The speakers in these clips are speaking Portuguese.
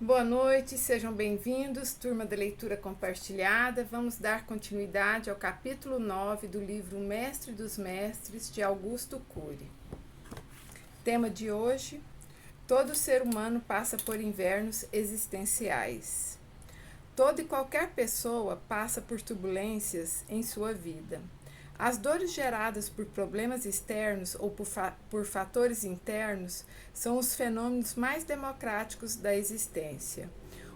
Boa noite, sejam bem-vindos, turma da leitura compartilhada. Vamos dar continuidade ao capítulo 9 do livro Mestre dos Mestres, de Augusto Cury. Tema de hoje: todo ser humano passa por invernos existenciais. Toda e qualquer pessoa passa por turbulências em sua vida. As dores geradas por problemas externos ou por fatores internos são os fenômenos mais democráticos da existência.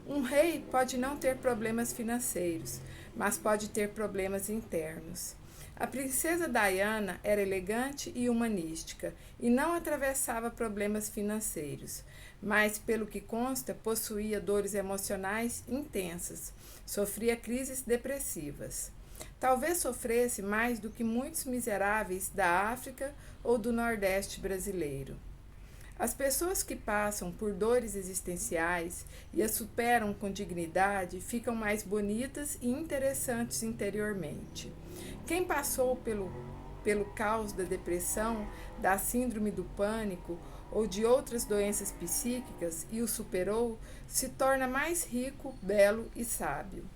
Um rei pode não ter problemas financeiros, mas pode ter problemas internos. A princesa Diana era elegante e humanística e não atravessava problemas financeiros, mas, pelo que consta, possuía dores emocionais intensas, sofria crises depressivas. Talvez sofresse mais do que muitos miseráveis da África ou do Nordeste brasileiro. As pessoas que passam por dores existenciais e as superam com dignidade ficam mais bonitas e interessantes interiormente. Quem passou pelo caos da depressão, da síndrome do pânico ou de outras doenças psíquicas e o superou, se torna mais rico, belo e sábio.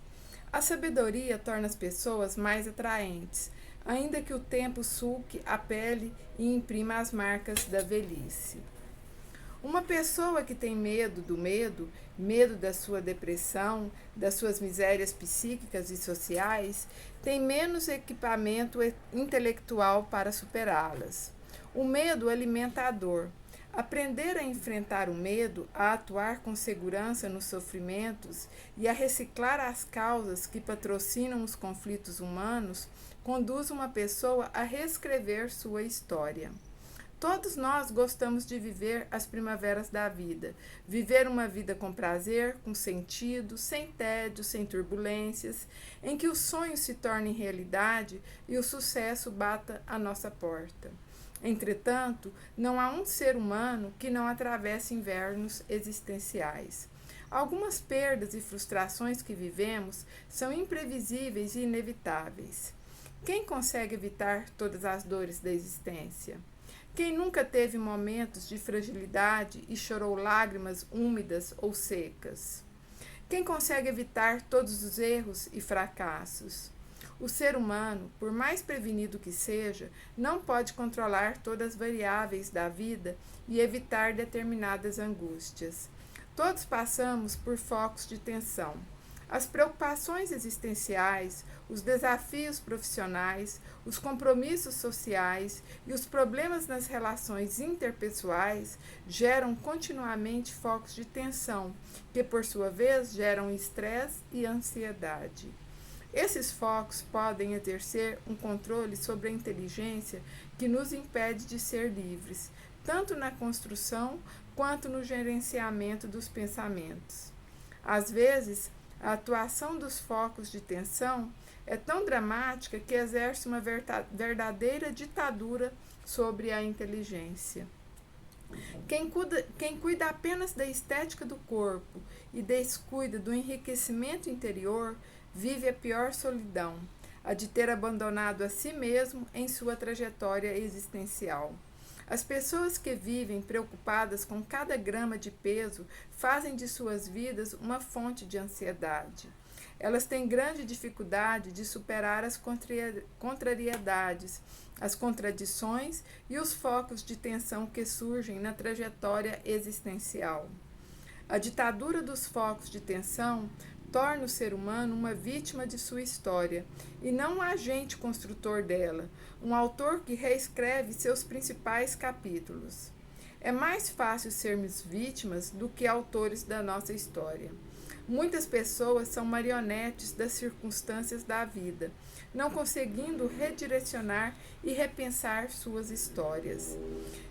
A sabedoria torna as pessoas mais atraentes, ainda que o tempo sulque a pele e imprima as marcas da velhice. Uma pessoa que tem medo do medo, medo da sua depressão, das suas misérias psíquicas e sociais, tem menos equipamento intelectual para superá-las. O medo alimenta a dor. Aprender a enfrentar o medo, a atuar com segurança nos sofrimentos e a reciclar as causas que patrocinam os conflitos humanos conduz uma pessoa a reescrever sua história. Todos nós gostamos de viver as primaveras da vida, viver uma vida com prazer, com sentido, sem tédio, sem turbulências, em que os sonhos se tornem realidade e o sucesso bata à nossa porta. Entretanto, não há um ser humano que não atravesse invernos existenciais. Algumas perdas e frustrações que vivemos são imprevisíveis e inevitáveis. Quem consegue evitar todas as dores da existência? Quem nunca teve momentos de fragilidade e chorou lágrimas úmidas ou secas? Quem consegue evitar todos os erros e fracassos? O ser humano, por mais prevenido que seja, não pode controlar todas as variáveis da vida e evitar determinadas angústias. Todos passamos por focos de tensão. As preocupações existenciais, os desafios profissionais, os compromissos sociais e os problemas nas relações interpessoais geram continuamente focos de tensão, que por sua vez geram estresse e ansiedade. Esses focos podem exercer um controle sobre a inteligência que nos impede de ser livres, tanto na construção quanto no gerenciamento dos pensamentos. Às vezes, a atuação dos focos de tensão é tão dramática que exerce uma verdadeira ditadura sobre a inteligência. Quem cuida apenas da estética do corpo e descuida do enriquecimento interior vive a pior solidão, a de ter abandonado a si mesmo em sua trajetória existencial. As pessoas que vivem preocupadas com cada grama de peso fazem de suas vidas uma fonte de ansiedade. Elas têm grande dificuldade de superar as contrariedades, as contradições e os focos de tensão que surgem na trajetória existencial. A ditadura dos focos de tensão torna o ser humano uma vítima de sua história e não um agente construtor dela, um autor que reescreve seus principais capítulos. É mais fácil sermos vítimas do que autores da nossa história. Muitas pessoas são marionetes das circunstâncias da vida, não conseguindo redirecionar e repensar suas histórias.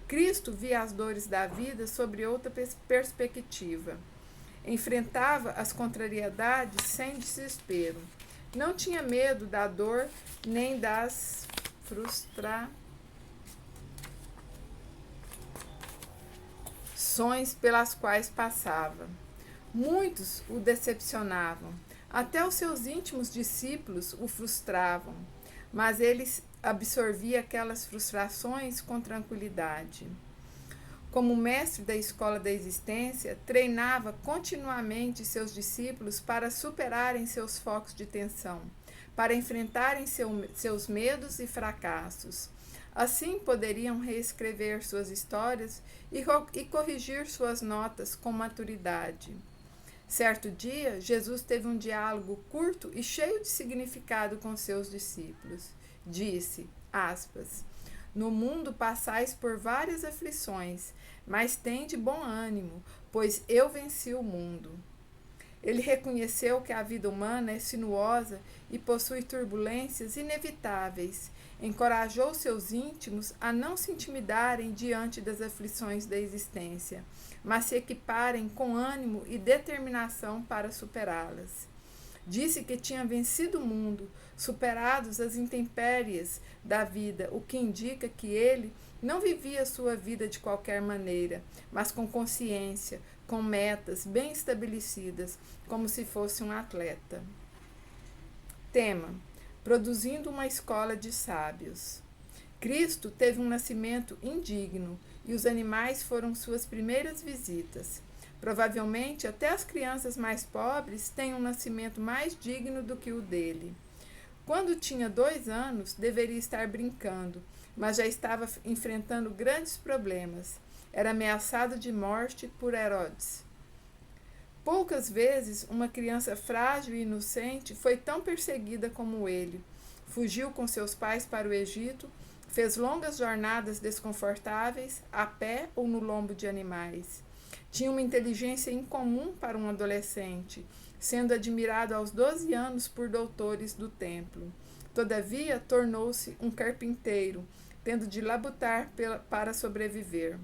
Cristo via as dores da vida sobre outra perspectiva. Enfrentava as contrariedades sem desespero. Não tinha medo da dor nem das frustrações pelas quais passava. Muitos o decepcionavam, até os seus íntimos discípulos o frustravam, mas ele absorvia aquelas frustrações com tranquilidade. Como mestre da escola da existência, treinava continuamente seus discípulos para superarem seus focos de tensão, para enfrentarem seus medos e fracassos. Assim poderiam reescrever suas histórias e corrigir suas notas com maturidade. Certo dia, Jesus teve um diálogo curto e cheio de significado com seus discípulos. Disse, aspas, no mundo passais por várias aflições, mas tende bom ânimo, pois eu venci o mundo. Ele reconheceu que a vida humana é sinuosa e possui turbulências inevitáveis. Encorajou seus íntimos a não se intimidarem diante das aflições da existência, mas se equiparem com ânimo e determinação para superá-las. Disse que tinha vencido o mundo, superados as intempéries da vida, o que indica que ele não vivia sua vida de qualquer maneira, mas com consciência, com metas bem estabelecidas, como se fosse um atleta. Tema: produzindo uma escola de sábios. Cristo teve um nascimento indigno e os animais foram suas primeiras visitas. Provavelmente, até as crianças mais pobres têm um nascimento mais digno do que o dele. Quando tinha 2 anos, deveria estar brincando, mas já estava enfrentando grandes problemas. Era ameaçado de morte por Herodes. Poucas vezes uma criança frágil e inocente foi tão perseguida como ele. Fugiu com seus pais para o Egito, fez longas jornadas desconfortáveis, a pé ou no lombo de animais. Tinha uma inteligência incomum para um adolescente, sendo admirado aos 12 anos por doutores do templo. Todavia, tornou-se um carpinteiro, tendo de labutar para sobreviver.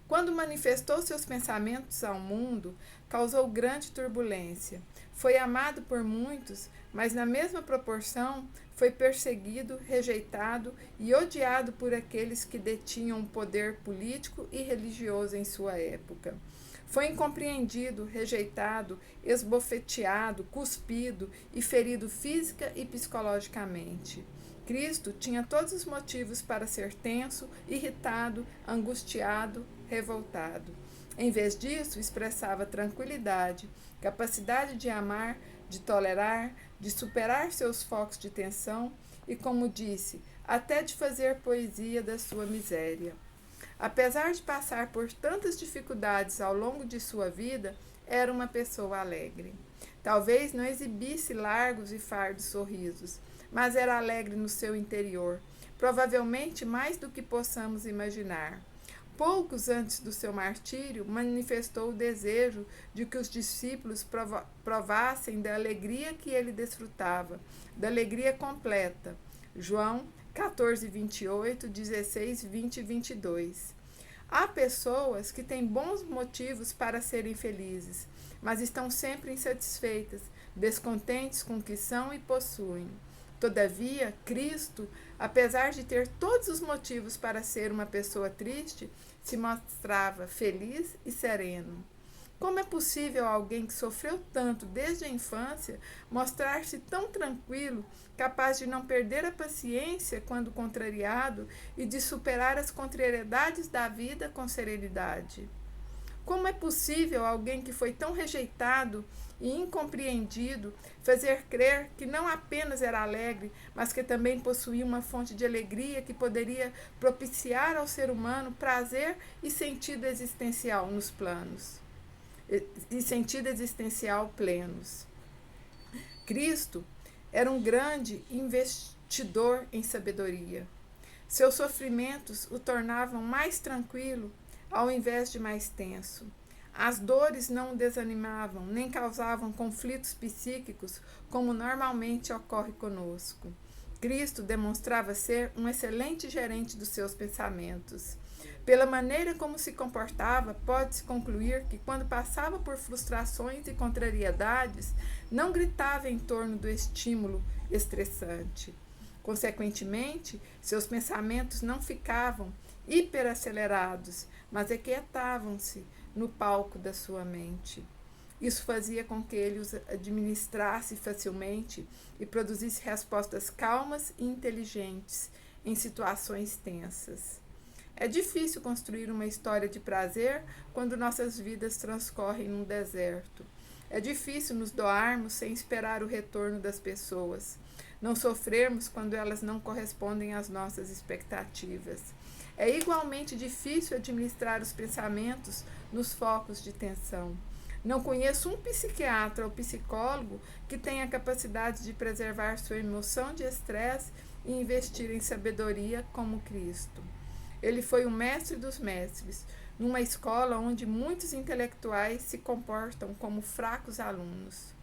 Quando manifestou seus pensamentos ao mundo, causou grande turbulência. Foi amado por muitos, mas na mesma proporção foi perseguido, rejeitado e odiado por aqueles que detinham o poder político e religioso em sua época. Foi incompreendido, rejeitado, esbofeteado, cuspido e ferido física e psicologicamente. Cristo tinha todos os motivos para ser tenso, irritado, angustiado, revoltado. Em vez disso, expressava tranquilidade, capacidade de amar, de tolerar, de superar seus focos de tensão e, como disse, até de fazer poesia da sua miséria. Apesar de passar por tantas dificuldades ao longo de sua vida, era uma pessoa alegre. Talvez não exibisse largos e fardos sorrisos, mas era alegre no seu interior, provavelmente mais do que possamos imaginar. Poucos antes do seu martírio, manifestou o desejo de que os discípulos provassem da alegria que ele desfrutava, da alegria completa. João 14, 28, 16, 20 e 22. Há pessoas que têm bons motivos para serem felizes, mas estão sempre insatisfeitas, descontentes com o que são e possuem. Todavia, Cristo, apesar de ter todos os motivos para ser uma pessoa triste, se mostrava feliz e sereno. Como é possível alguém que sofreu tanto desde a infância mostrar-se tão tranquilo, capaz de não perder a paciência quando contrariado e de superar as contrariedades da vida com serenidade? Como é possível alguém que foi tão rejeitado e incompreendido fazer crer que não apenas era alegre, mas que também possuía uma fonte de alegria que poderia propiciar ao ser humano prazer e sentido existencial nos planos? E sentido existencial plenos. Cristo era um grande investidor em sabedoria. Seus sofrimentos o tornavam mais tranquilo ao invés de mais tenso. As dores não o desanimavam, nem causavam conflitos psíquicos, como normalmente ocorre conosco. Cristo demonstrava ser um excelente gerente dos seus pensamentos. Pela maneira como se comportava, pode-se concluir que, quando passava por frustrações e contrariedades, não gritava em torno do estímulo estressante. Consequentemente, seus pensamentos não ficavam hiperacelerados, mas aquietavam-se no palco da sua mente. Isso fazia com que ele os administrasse facilmente e produzisse respostas calmas e inteligentes em situações tensas. É difícil construir uma história de prazer quando nossas vidas transcorrem num deserto. É difícil nos doarmos sem esperar o retorno das pessoas. Não sofrermos quando elas não correspondem às nossas expectativas. É igualmente difícil administrar os pensamentos nos focos de tensão. Não conheço um psiquiatra ou psicólogo que tenha a capacidade de preservar sua emoção de estresse e investir em sabedoria como Cristo. Ele foi o mestre dos mestres, numa escola onde muitos intelectuais se comportam como fracos alunos.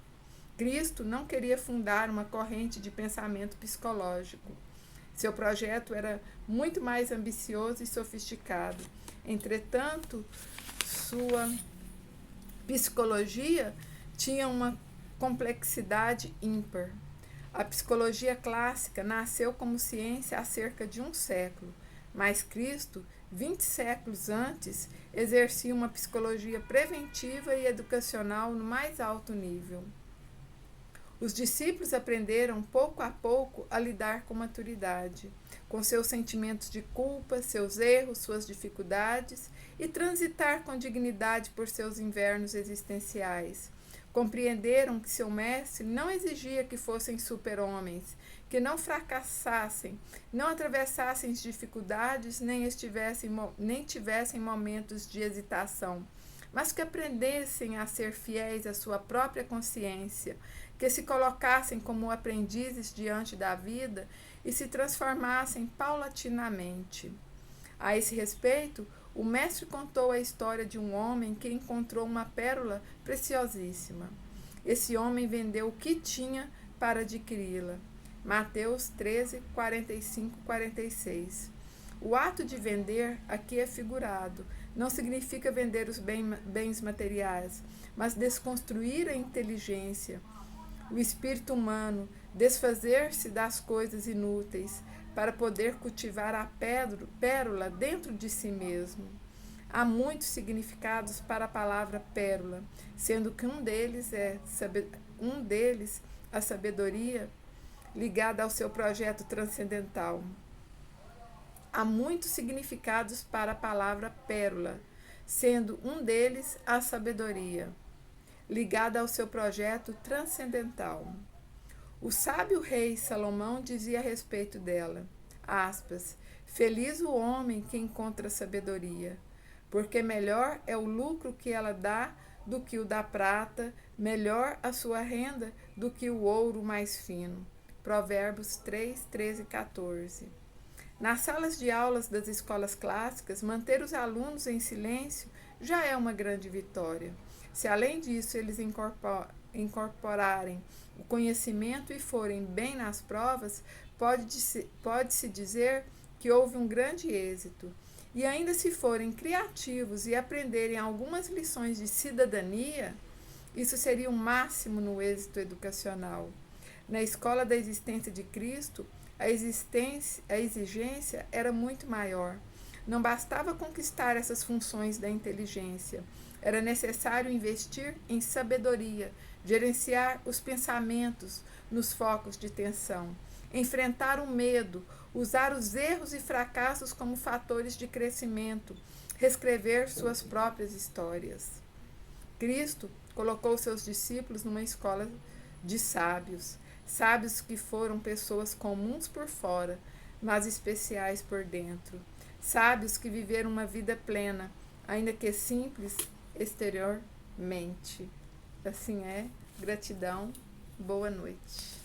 Cristo não queria fundar uma corrente de pensamento psicológico. Seu projeto era muito mais ambicioso e sofisticado. Entretanto, sua psicologia tinha uma complexidade ímpar. A psicologia clássica nasceu como ciência há cerca de um século, mas Cristo, 20 séculos antes, exercia uma psicologia preventiva e educacional no mais alto nível. Os discípulos aprenderam pouco a pouco a lidar com maturidade, com seus sentimentos de culpa, seus erros, suas dificuldades e transitar com dignidade por seus invernos existenciais. Compreenderam que seu mestre não exigia que fossem super-homens, que não fracassassem, não atravessassem dificuldades, nem tivessem momentos de hesitação, mas que aprendessem a ser fiéis à sua própria consciência, que se colocassem como aprendizes diante da vida e se transformassem paulatinamente. A esse respeito, o mestre contou a história de um homem que encontrou uma pérola preciosíssima. Esse homem vendeu o que tinha para adquiri-la. Mateus 13, 45, 46. O ato de vender aqui é figurado. Não significa vender os bens materiais, mas desconstruir a inteligência, o espírito humano, desfazer-se das coisas inúteis, para poder cultivar a pérola dentro de si mesmo. Há muitos significados para a palavra pérola, sendo que um deles a sabedoria ligada ao seu projeto transcendental. Há muitos significados para a palavra pérola, sendo um deles a sabedoria, ligada ao seu projeto transcendental. O sábio rei Salomão dizia a respeito dela, aspas, feliz o homem que encontra sabedoria, porque melhor é o lucro que ela dá do que o da prata, melhor a sua renda do que o ouro mais fino. Provérbios 3, 13 e 14. Nas salas de aulas das escolas clássicas, manter os alunos em silêncio já é uma grande vitória. Se além disso eles incorporarem o conhecimento e forem bem nas provas, pode-se dizer que houve um grande êxito. E ainda se forem criativos e aprenderem algumas lições de cidadania, isso seria o máximo no êxito educacional. Na escola da existência de Cristo, a exigência era muito maior. Não bastava conquistar essas funções da inteligência. Era necessário investir em sabedoria, gerenciar os pensamentos nos focos de tensão, enfrentar o medo, usar os erros e fracassos como fatores de crescimento, reescrever suas próprias histórias. Cristo colocou seus discípulos numa escola de sábios, sábios que foram pessoas comuns por fora, mas especiais por dentro, sábios que viveram uma vida plena, ainda que simples exteriormente. Assim é, gratidão, boa noite.